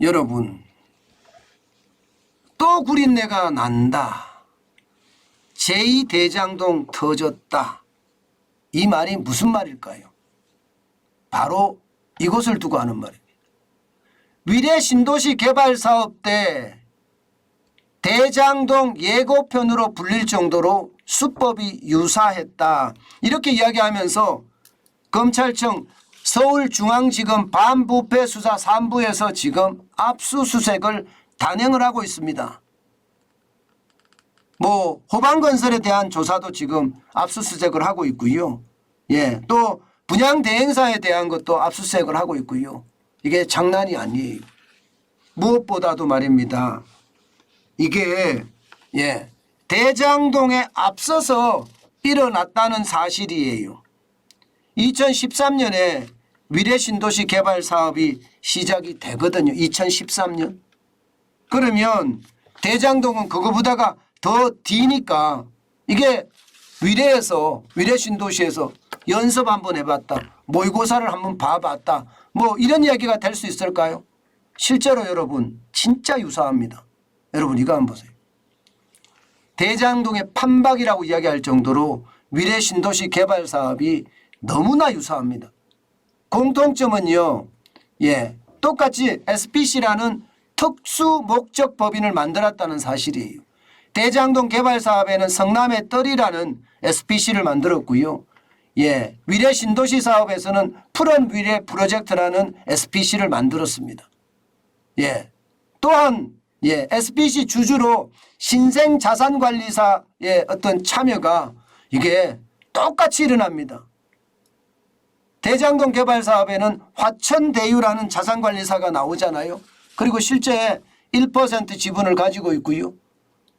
여러분, 또 구린내가 난다. 제2대장동 터졌다. 이 말이 무슨 말일까요? 바로 이것을 두고 하는 말입니다. 위례 신도시 개발 사업 때 대장동 예고편으로 불릴 정도로 수법이 유사했다. 이렇게 이야기하면서 검찰청 서울중앙지검 반부패 수사 3부에서 지금 압수수색을 단행을 하고 있습니다. 호방건설에 대한 조사도 지금 압수수색을 하고 있고요. 또 분양대행사에 대한 것도 압수수색을 하고 있고요. 이게 장난이 아니에요. 무엇보다도 말입니다. 이게 대장동에 앞서서 일어났다는 사실이에요. 2013년에 위례신도시 개발 사업이 시작이 되거든요. 2013년. 그러면 대장동은 그거보다가 더 뒤니까 이게 위례신도시에서 연습 한번 해봤다. 모의고사를 한번 봐봤다. 이런 이야기가 될 수 있을까요? 실제로 여러분 진짜 유사합니다. 여러분 이거 한번 보세요. 대장동의 판박이라고 이야기할 정도로 위례신도시 개발 사업이 너무나 유사합니다. 공통점은요. 똑같이 SPC라는 특수 목적 법인을 만들었다는 사실이에요. 대장동 개발 사업에는 성남의 뜰이라는 SPC를 만들었고요. 위례 신도시 사업에서는 푸른 위례 프로젝트라는 SPC를 만들었습니다. 또한 SPC 주주로 신생자산관리사의 어떤 참여가 이게 똑같이 일어납니다. 대장동 개발 사업에는 화천대유라는 자산관리사가 나오잖아요. 그리고 실제 1% 지분을 가지고 있고요.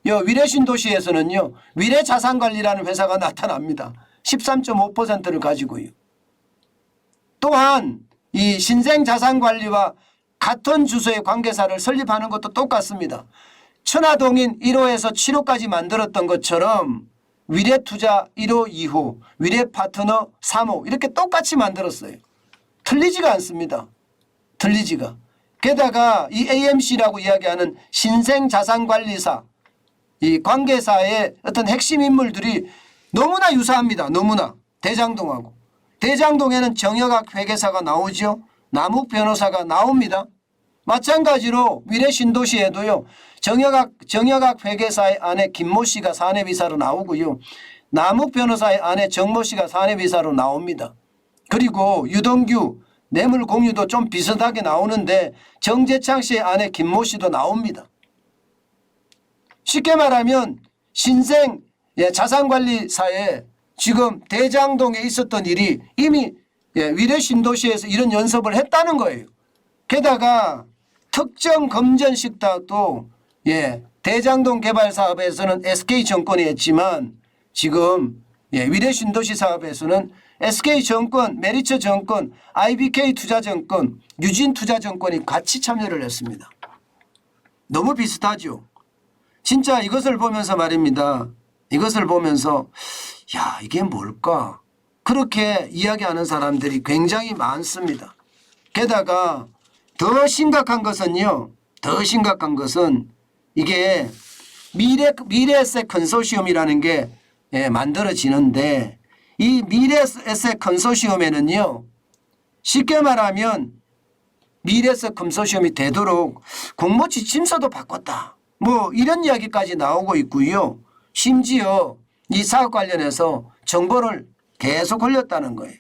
위례신도시에서는요. 위례자산관리라는 회사가 나타납니다. 13.5%를 가지고요. 또한 이 신생자산관리와 같은 주소의 관계사를 설립하는 것도 똑같습니다. 천화동인 1호에서 7호까지 만들었던 것처럼 위례투자 1호, 2호, 위례파트너 3호 이렇게 똑같이 만들었어요. 틀리지가 않습니다. 틀리지가. 게다가 이 AMC라고 이야기하는 신생자산관리사 이 관계사의 어떤 핵심 인물들이 너무나 유사합니다. 너무나. 대장동하고. 대장동에는 정여각 회계사가 나오죠. 남욱 변호사가 나옵니다. 마찬가지로 위례신도시에도요. 정여각 회계사의 아내 김모 씨가 사내비사로 나오고요. 남욱 변호사의 아내 정모 씨가 사내비사로 나옵니다. 그리고 유동규 뇌물 공유도 좀 비슷하게 나오는데 정재창 씨의 아내 김모 씨도 나옵니다. 쉽게 말하면 신생 자산관리사에 지금 대장동에 있었던 일이 이미 위례신도시에서 이런 연습을 했다는 거예요. 게다가 특정 금전식당도 대장동 개발 사업에서는 SK증권이 했지만 지금 위례신도시 사업에서는 SK증권, 메리츠증권, IBK투자증권, 유진투자증권이 같이 참여를 했습니다. 너무 비슷하죠. 진짜 이것을 보면서 말입니다. 이것을 보면서 이게 뭘까? 그렇게 이야기하는 사람들이 굉장히 많습니다. 게다가 더 심각한 것은요. 더 심각한 것은 이게 미래에셋 컨소시엄이라는 게 만들어지는데 이 미래에셋 컨소시엄에는요. 쉽게 말하면 미래에셋 컨소시엄이 되도록 공모지침서도 바꿨다. 이런 이야기까지 나오고 있고요. 심지어 이 사업 관련해서 정보를 계속 흘렸다는 거예요.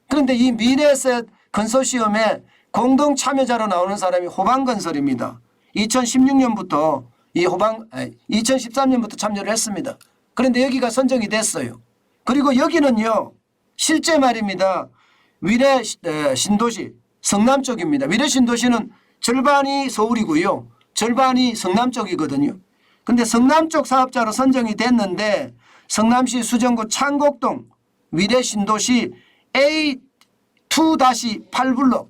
그런데 이 미래에셋 컨소시엄에 공동 참여자로 나오는 사람이 호방건설입니다. 2016년부터 2013년부터 참여를 했습니다. 그런데 여기가 선정이 됐어요. 그리고 여기는요. 실제 말입니다. 위례 신도시 성남 쪽입니다. 위례 신도시는 절반이 서울이고요. 절반이 성남 쪽이거든요. 그런데 성남 쪽 사업자로 선정이 됐는데 성남시 수정구 창곡동 위례 신도시 A2-8블록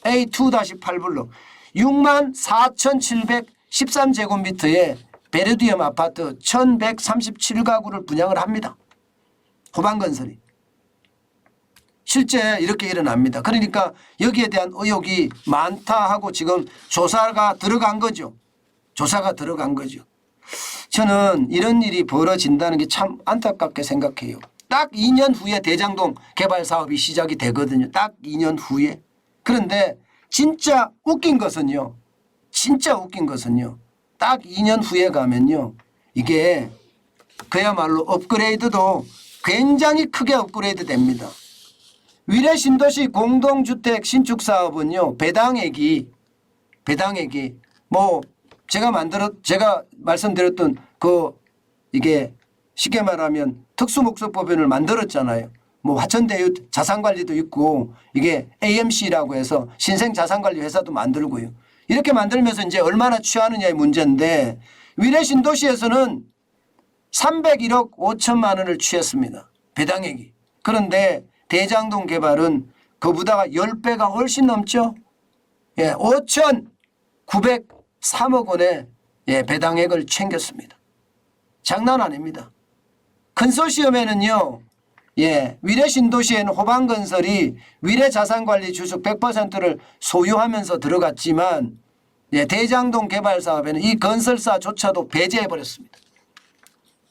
A2-8블록 64,713제곱미터의 베르디엄 아파트 1137가구를 분양을 합니다. 호방건설이. 실제 이렇게 일어납니다. 그러니까 여기에 대한 의혹이 많다 하고 지금 조사가 들어간 거죠. 조사가 들어간 거죠. 저는 이런 일이 벌어진다는 게 참 안타깝게 생각해요. 딱 2년 후에 대장동 개발 사업이 시작이 되거든요. 딱 2년 후에. 그런데 진짜 웃긴 것은요. 진짜 웃긴 것은요. 딱 2년 후에 가면요. 이게 그야말로 업그레이드도 굉장히 크게 업그레이드 됩니다. 위례 신도시 공동주택 신축 사업은요. 배당액이 뭐 제가 말씀드렸던 이게 쉽게 말하면 특수목적법인을 만들었잖아요. 뭐 화천대유 자산관리도 있고 이게 AMC라고 해서 신생자산관리 회사도 만들고요. 이렇게 만들면서 이제 얼마나 취하느냐의 문제인데 위례 신도시에서는 301억 5천만 원을 취했습니다. 배당액이. 그런데 대장동 개발은 그보다가 10배가 훨씬 넘죠. 예, 5,903억 원의 배당액을 챙겼습니다. 장난 아닙니다. 컨소시엄에는요. 위례 신도시에는 호반건설이 위례 자산관리 주식 100%를 소유하면서 들어갔지만 대장동 개발 사업에는 이 건설사조차도 배제해버렸습니다.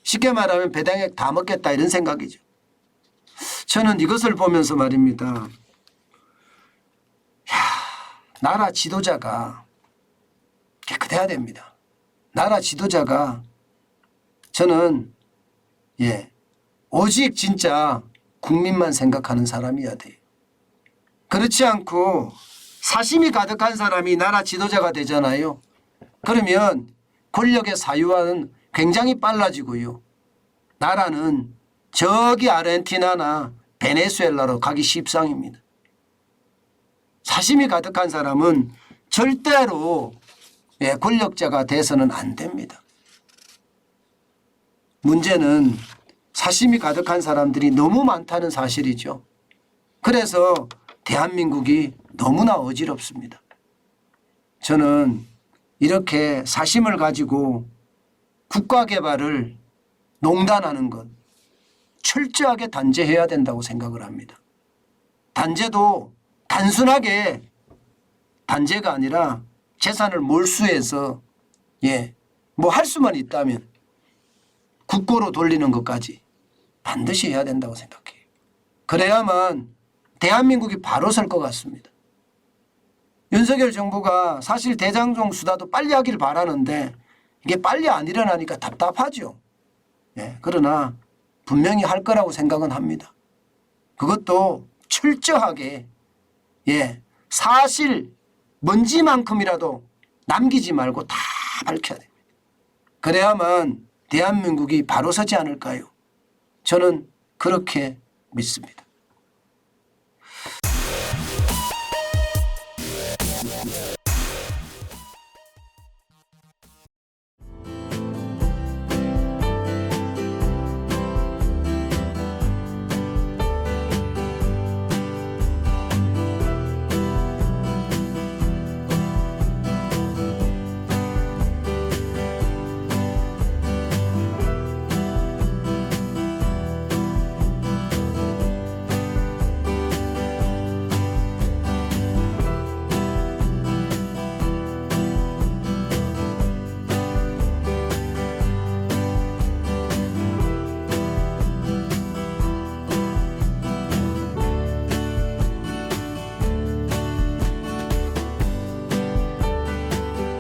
쉽게 말하면 배당액 다 먹겠다 이런 생각이죠. 저는 이것을 보면서 말입니다. 나라 지도자가 깨끗해야 됩니다. 나라 지도자가 저는 오직 진짜 국민만 생각하는 사람이어야 돼요. 그렇지 않고 사심이 가득한 사람이 나라 지도자가 되잖아요. 그러면 권력의 사유화는 굉장히 빨라지고요. 나라는 저기 아르헨티나나 베네수엘라로 가기 십상입니다. 사심이 가득한 사람은 절대로 권력자가 돼서는 안 됩니다. 문제는 사심이 가득한 사람들이 너무 많다는 사실이죠. 그래서 대한민국이 너무나 어지럽습니다. 저는 이렇게 사심을 가지고 국가개발을 농단하는 것 철저하게 단죄해야 된다고 생각을 합니다. 단죄도 단순하게 단죄가 아니라 재산을 몰수해서 뭐 할 수만 있다면 국고로 돌리는 것까지 반드시 해야 된다고 생각해요. 그래야만 대한민국이 바로 설 것 같습니다. 윤석열 정부가 사실 대장동 수다도 빨리 하길 바라는데 이게 빨리 안 일어나니까 답답하죠. 그러나 분명히 할 거라고 생각은 합니다. 그것도 철저하게 사실 먼지만큼이라도 남기지 말고 다 밝혀야 됩니다. 그래야만 대한민국이 바로 서지 않을까요? 저는 그렇게 믿습니다.